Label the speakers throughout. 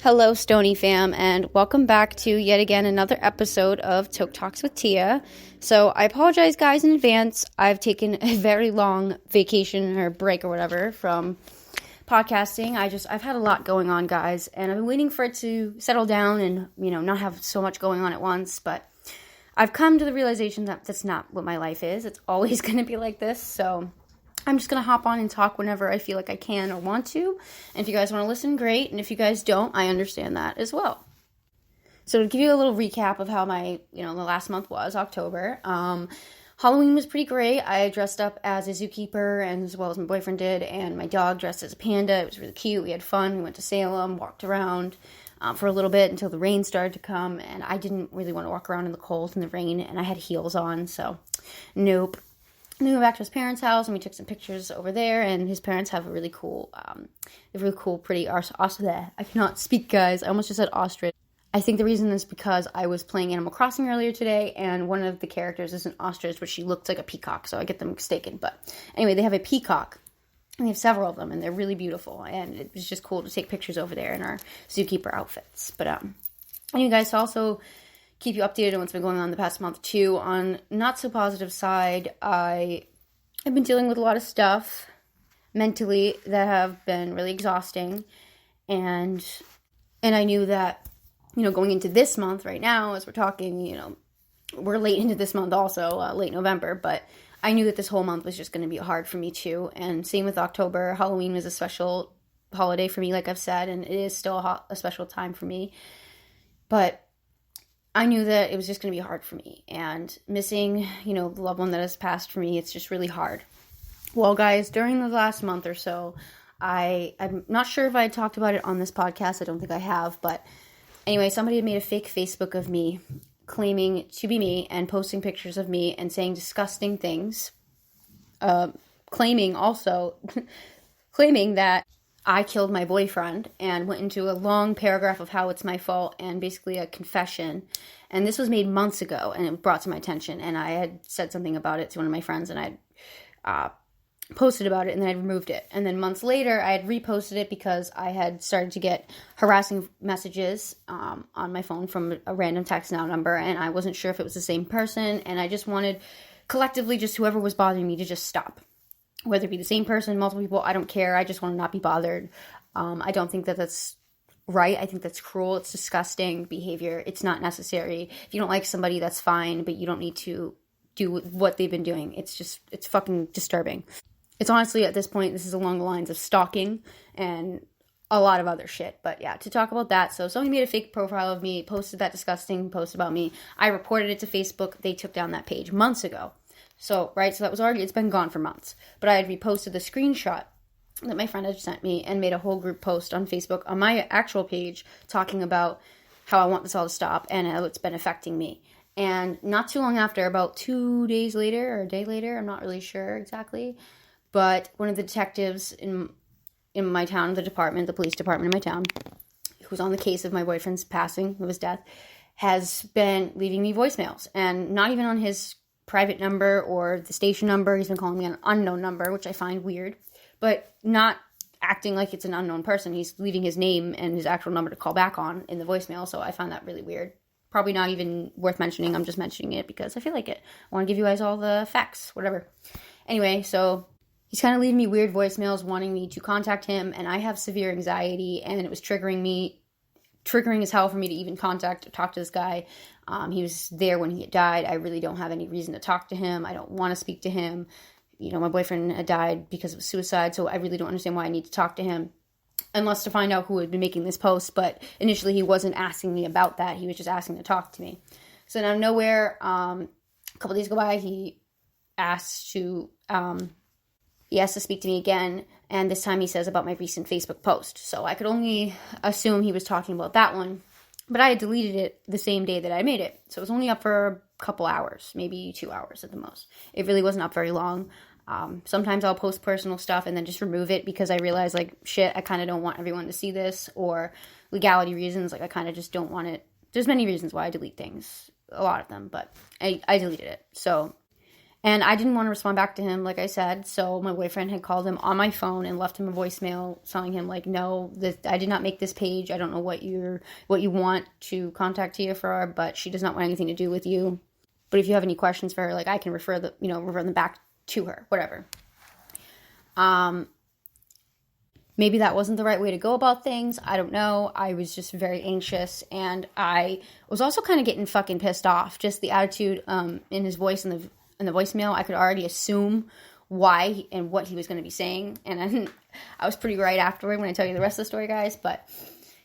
Speaker 1: Hello, Stoney fam, and welcome back to yet again another episode of TokeTalks with Tia. So I apologize, guys, in advance. I've taken a very long vacation or break or whatever from podcasting. I've had a lot going on, guys, and I've been waiting for it to settle down and, not have so much going on at once, but I've come to the realization that that's not what my life is. It's always going to be like this, so I'm just going to hop on and talk whenever I feel like I can or want to. And if you guys want to listen, great. And if you guys don't, I understand that as well. So to give you a little recap of how my, the last month was, October, Halloween was pretty great. I dressed up as a zookeeper and as well as my boyfriend did. And my dog dressed as a panda. It was really cute. We had fun. We went to Salem, walked around for a little bit until the rain started to come. And I didn't really want to walk around in the cold and the rain. And I had heels on, so nope. And then we went back to his parents' house, and we took some pictures over there, and his parents have a really cool, pretty ostrich. I cannot speak, guys. I almost just said ostrich. I think the reason is because I was playing Animal Crossing earlier today, and one of the characters is an ostrich, but she looked like a peacock, so I get them mistaken. But anyway, they have a peacock, and they have several of them, and they're really beautiful, and it was just cool to take pictures over there in our zookeeper outfits. But anyway, guys, so also keep you updated on what's been going on the past month too. On not so positive side, I've been dealing with a lot of stuff mentally that have been really exhausting, and I knew that, going into this month right now, as we're talking, we're late into this month also, late November, but I knew that this whole month was just going to be hard for me too. And same with October. Halloween was a special holiday for me, like I've said, and it is still a special time for me, but I knew that it was just going to be hard for me, and missing, the loved one that has passed for me, it's just really hard. Well, guys, during the last month or so, I'm not sure if I had talked about it on this podcast. I don't think I have, but anyway, somebody had made a fake Facebook of me, claiming to be me, and posting pictures of me, and saying disgusting things, claiming that I killed my boyfriend, and went into a long paragraph of how it's my fault and basically a confession. And this was made months ago, and it brought to my attention, and I had said something about it to one of my friends, and I had posted about it, and then I removed it. And then months later, I had reposted it because I had started to get harassing messages on my phone from a random text now number, and I wasn't sure if it was the same person, and I just wanted collectively just whoever was bothering me to just stop. Whether it be the same person, multiple people, I don't care. I just want to not be bothered. I don't think that that's right. I think that's cruel. It's disgusting behavior. It's not necessary. If you don't like somebody, that's fine, but you don't need to do what they've been doing. It's fucking disturbing. It's honestly, at this point, this is along the lines of stalking and a lot of other shit. But yeah, to talk about that. So somebody made a fake profile of me, posted that disgusting post about me. I reported it to Facebook. They took down that page months ago. So that was already, it's been gone for months. But I had reposted the screenshot that my friend had sent me and made a whole group post on Facebook on my actual page talking about how I want this all to stop and how it's been affecting me. And not too long after, about 2 days later or a day later, I'm not really sure exactly, but one of the detectives in my town, the police department in my town, who's on the case of my boyfriend's passing, of his death, has been leaving me voicemails. And not even on his private number or the station number. He's been calling me an unknown number, which I find weird, but not acting like it's an unknown person. He's leaving his name and his actual number to call back on in the voicemail, so I find that really weird. Probably not even worth mentioning. I'm just mentioning it because I feel like it. I want to give you guys all the facts, whatever. Anyway, so he's kind of leaving me weird voicemails wanting me to contact him, and I have severe anxiety, and it was triggering as hell for me to even talk to this guy. He was there when he had died. I really don't have any reason to talk to him. I don't want to speak to him. My boyfriend had died because of suicide, so I really don't understand why I need to talk to him, unless to find out who had been making this post. But initially, he wasn't asking me about that. He was just asking to talk to me. So out of nowhere, a couple days go by, he asked to speak to me again, and this time he says about my recent Facebook post. So I could only assume he was talking about that one, but I had deleted it the same day that I made it. So it was only up for a couple hours, maybe 2 hours at the most. It really wasn't up very long. Sometimes I'll post personal stuff and then just remove it because I realize, I kind of don't want everyone to see this, or legality reasons. I kind of just don't want it. There's many reasons why I delete things, a lot of them, but I deleted it. So And I didn't want to respond back to him, like I said. So my boyfriend had called him on my phone and left him a voicemail telling him, like, no, I did not make this page. I don't know what you want to contact Tia for, but she does not want anything to do with you. But if you have any questions for her, like, I can refer them back to her, whatever. Maybe that wasn't the right way to go about things. I don't know. I was just very anxious, and I was also kind of getting fucking pissed off. Just the attitude in his voice in the voicemail, I could already assume why and what he was going to be saying. And I was pretty right afterward when I tell you the rest of the story, guys. But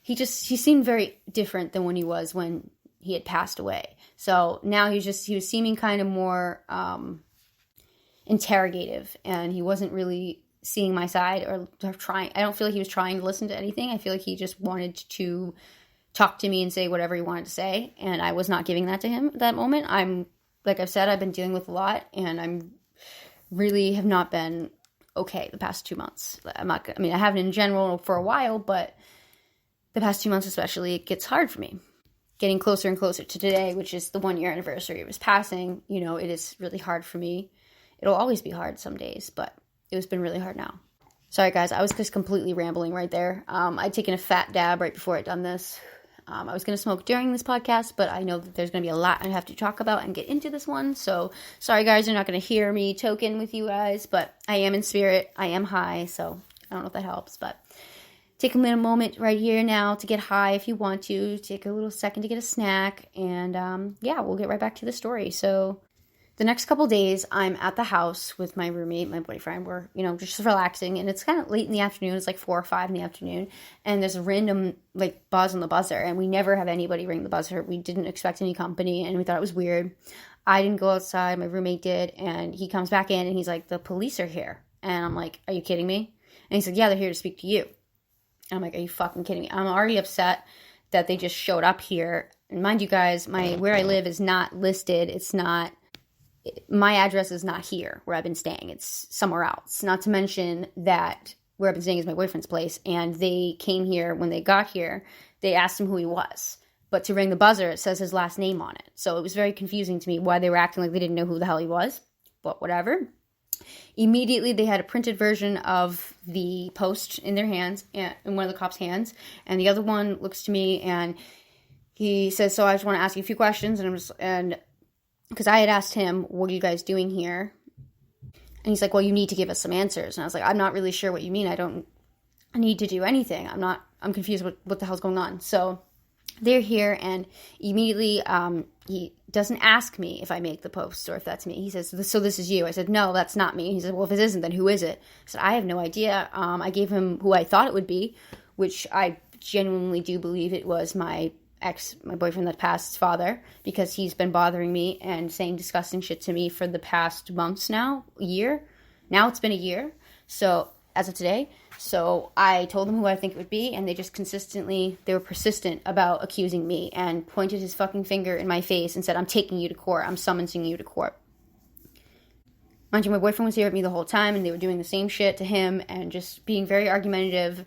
Speaker 1: he seemed very different than when he had passed away. So now he was seeming kind of more interrogative, and he wasn't really seeing my side or trying. I don't feel like he was trying to listen to anything. I feel like he just wanted to talk to me and say whatever he wanted to say, and I was not giving that to him at that moment. Like I've said, I've been dealing with a lot, and I'm really have not been okay the past 2 months. I haven't in general for a while, but the past 2 months especially, it gets hard for me. Getting closer and closer to today, which is the 1 year anniversary of his passing, it is really hard for me. It'll always be hard some days, but it's been really hard now. Sorry, guys. I was just completely rambling right there. I'd taken a fat dab right before I'd done this. I was going to smoke during this podcast, but I know that there's going to be a lot I have to talk about and get into this one. So, sorry, guys. You're not going to hear me token with you guys, but I am in spirit. I am high, so I don't know if that helps, but take a moment right here now to get high if you want to. Take a little second to get a snack, and we'll get right back to the story. So, the next couple days, I'm at the house with my roommate, my boyfriend. We're, just relaxing. And it's kind of late in the afternoon. It's like 4 or 5 in the afternoon. And there's a random, buzz on the buzzer. And we never have anybody ring the buzzer. We didn't expect any company. And we thought it was weird. I didn't go outside. My roommate did. And he comes back in and he's like, the police are here. And I'm like, are you kidding me? And he said, yeah, they're here to speak to you. And I'm like, are you fucking kidding me? I'm already upset that they just showed up here. And mind you guys, where I live is not listed. It's not. My address is not here where I've been staying. It's somewhere else. Not to mention that where I've been staying is my boyfriend's place. And they came here. When they got here, they asked him who he was. But to ring the buzzer, it says his last name on it. So it was very confusing to me why they were acting like they didn't know who the hell he was. But whatever. Immediately, they had a printed version of the post in their hands, in one of the cops' hands. And the other one looks to me and he says, so I just want to ask you a few questions. And because I had asked him, what are you guys doing here? And he's like, well, you need to give us some answers. And I was like, I'm not really sure what you mean. I don't need to do anything. I'm confused what the hell's going on. So they're here, and immediately he doesn't ask me if I make the post or if that's me. He says, so this is you. I said, no, that's not me. He said, well, if it isn't, then who is it? I said, I have no idea. I gave him who I thought it would be, which I genuinely do believe it was my boyfriend that passed, father, because he's been bothering me and saying disgusting shit to me for the past months now, year. Now it's been a year, so as of today. So I told them who I think it would be, and they were persistent about accusing me and pointed his fucking finger in my face and said, I'm taking you to court. I'm summoning you to court. Mind you, my boyfriend was here with me the whole time, and they were doing the same shit to him and just being very argumentative.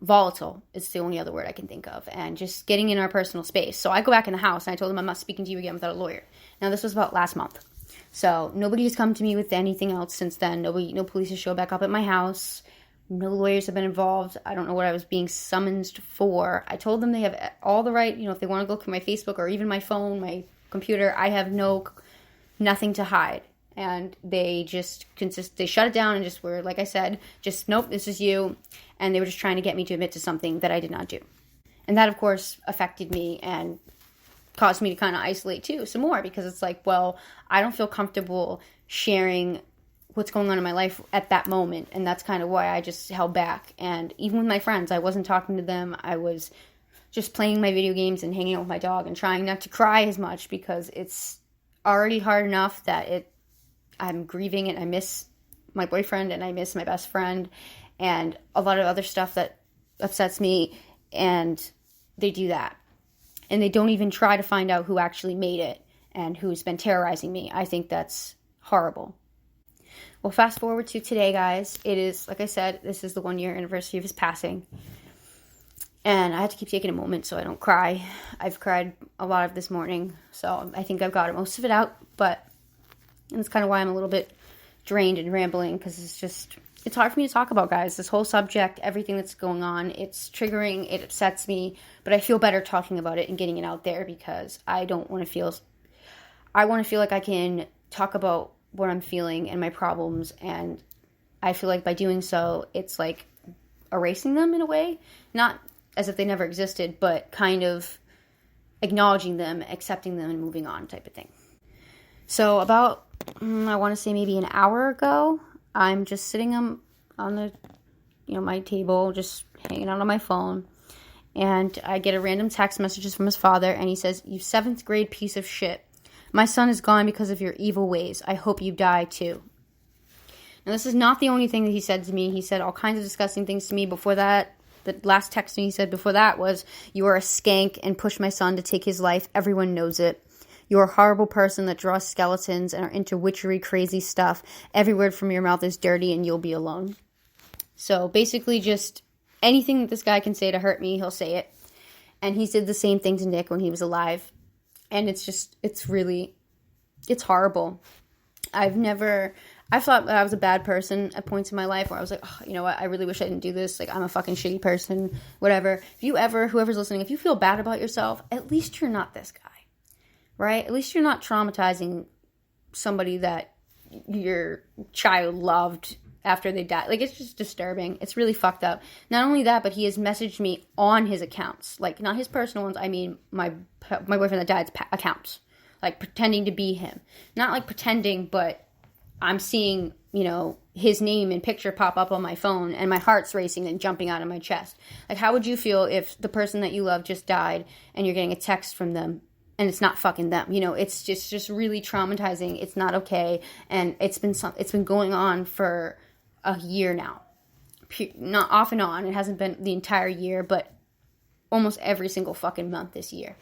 Speaker 1: Volatile is the only other word I can think of, and just getting in our personal space. So I go back in the house, and I told them I'm not speaking to you again without a lawyer. Now, this was about last month. So nobody has come to me with anything else since then. No police has showed back up at my house. No lawyers have been involved. I don't know what I was being summoned for. I told them they have all the right, if they want to go through my Facebook or even my phone, my computer, I have nothing to hide. And they just they shut it down and just were, like I said, just, nope, this is you. And they were just trying to get me to admit to something that I did not do. And that, of course, affected me and caused me to kind of isolate, too, some more. Because it's like, well, I don't feel comfortable sharing what's going on in my life at that moment. And that's kind of why I just held back. And even with my friends, I wasn't talking to them. I was just playing my video games and hanging out with my dog and trying not to cry as much, because it's already hard enough that I'm grieving and I miss my boyfriend and I miss my best friend and a lot of other stuff that upsets me, and they do that. And they don't even try to find out who actually made it and who's been terrorizing me. I think that's horrible. Well, fast forward to today, guys. It is, like I said, this is the 1 year anniversary of his passing. And I have to keep taking a moment so I don't cry. I've cried a lot of this morning, so I think I've got most of it out, but And that's kind of why I'm a little bit drained and rambling, because it's hard for me to talk about, guys. This whole subject, everything that's going on, it's triggering, it upsets me, but I feel better talking about it and getting it out there, because I want to feel like I can talk about what I'm feeling and my problems, and I feel like by doing so, it's like erasing them in a way, not as if they never existed, but kind of acknowledging them, accepting them, and moving on type of thing. So about, I want to say maybe an hour ago, I'm just sitting on the, my table, just hanging out on my phone, and I get a random text messages from his father, and he says, "You 7th grade piece of shit. My son is gone because of your evil ways. I hope you die too." Now, this is not the only thing that he said to me. He said all kinds of disgusting things to me before that. The last text he said before that was, "You are a skank and push my son to take his life. Everyone knows it. You're a horrible person that draws skeletons and are into witchery, crazy stuff. Every word from your mouth is dirty and you'll be alone." So basically just anything that this guy can say to hurt me, he'll say it. And he did the same thing to Nick when he was alive. And it's horrible. I thought that I was a bad person at points in my life where I was like, oh, you know what, I really wish I didn't do this. Like, I'm a fucking shitty person, whatever. Whoever's listening, if you feel bad about yourself, at least you're not this guy, right? At least you're not traumatizing somebody that your child loved after they died. Like, it's just disturbing. It's really fucked up. Not only that, but he has messaged me on his accounts. Like, not his personal ones. I mean, my boyfriend that died's accounts. Like, pretending to be him. Not like pretending, but I'm seeing, his name and picture pop up on my phone, and my heart's racing and jumping out of my chest. Like, how would you feel if the person that you love just died and you're getting a text from them and it's not fucking them? It's just really traumatizing. It's not okay. And it's been going on for a year now. Not off and on. It hasn't been the entire year, but almost every single fucking month this year.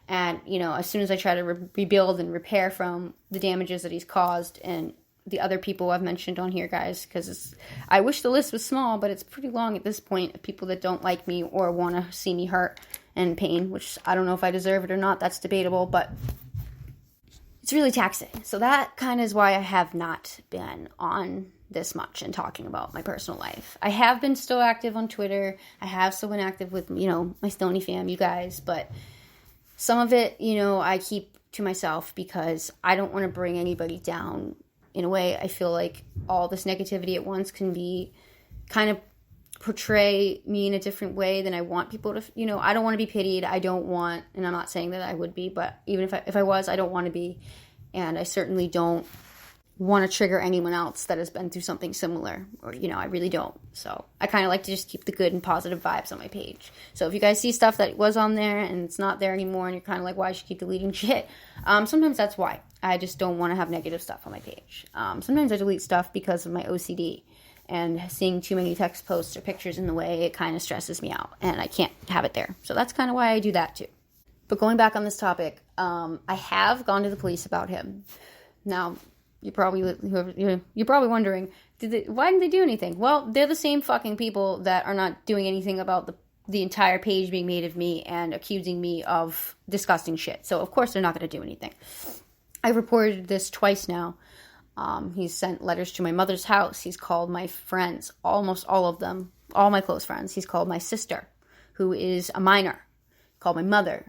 Speaker 1: And, as soon as I try to rebuild and repair from the damages that he's caused, and the other people I've mentioned on here, guys, because I wish the list was small, but it's pretty long at this point of people that don't like me or want to see me hurt and in pain, which I don't know if I deserve it or not. That's debatable, but it's really taxing. So that kind of is why I have not been on this much and talking about my personal life. I have been still active on Twitter. I have still been active with, my Stoney fam, you guys, but some of it, I keep to myself because I don't want to bring anybody down. In a way, I feel like all this negativity at once can be kind of portray me in a different way than I want people to, I don't want to be pitied. I don't want, and I'm not saying that I would be, but even if I was, I don't want to be. And I certainly don't want to trigger anyone else that has been through something similar, or, I really don't. So I kind of like to just keep the good and positive vibes on my page. So if you guys see stuff that was on there and it's not there anymore and you're kind of like, why should you keep deleting shit? Sometimes that's why. I just don't want to have negative stuff on my page. Sometimes I delete stuff because of my OCD, and seeing too many text posts or pictures in the way, it kind of stresses me out and I can't have it there. So that's kind of why I do that too. But going back on this topic, I have gone to the police about him. Now, you're probably wondering, why didn't they do anything? Well, they're the same fucking people that are not doing anything about the entire page being made of me and accusing me of disgusting shit. So, of course, they're not going to do anything. I've reported this twice now. He's sent letters to my mother's house. He's called my friends, almost all of them, all my close friends. He's called my sister, who is a minor. Called my mother,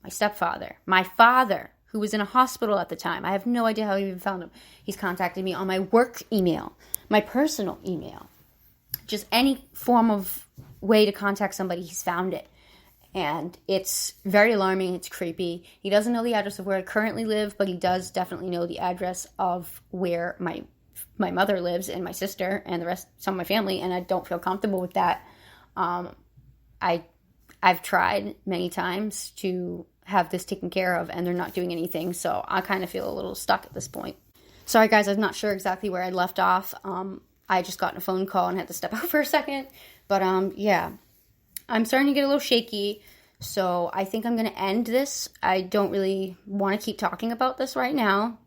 Speaker 1: my stepfather, my father, who was in a hospital at the time. I have no idea how he even found him. He's contacted me on my work email, my personal email. Just any form of way to contact somebody, he's found it. And it's very alarming. It's creepy. He doesn't know the address of where I currently live, but he does definitely know the address of where my mother lives and my sister and some of my family, and I don't feel comfortable with that. I've tried many times to have this taken care of, and they're not doing anything, so I kind of feel a little stuck at this point. Sorry, guys, I'm not sure exactly where I left off. I just got a phone call and had to step out for a second, but yeah. I'm starting to get a little shaky, so I think I'm going to end this. I don't really want to keep talking about this right now,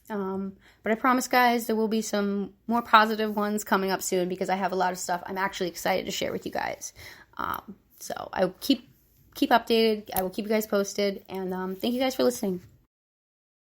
Speaker 1: but I promise, guys, there will be some more positive ones coming up soon because I have a lot of stuff I'm actually excited to share with you guys. So I will keep updated. I will keep you guys posted, and thank you guys for listening.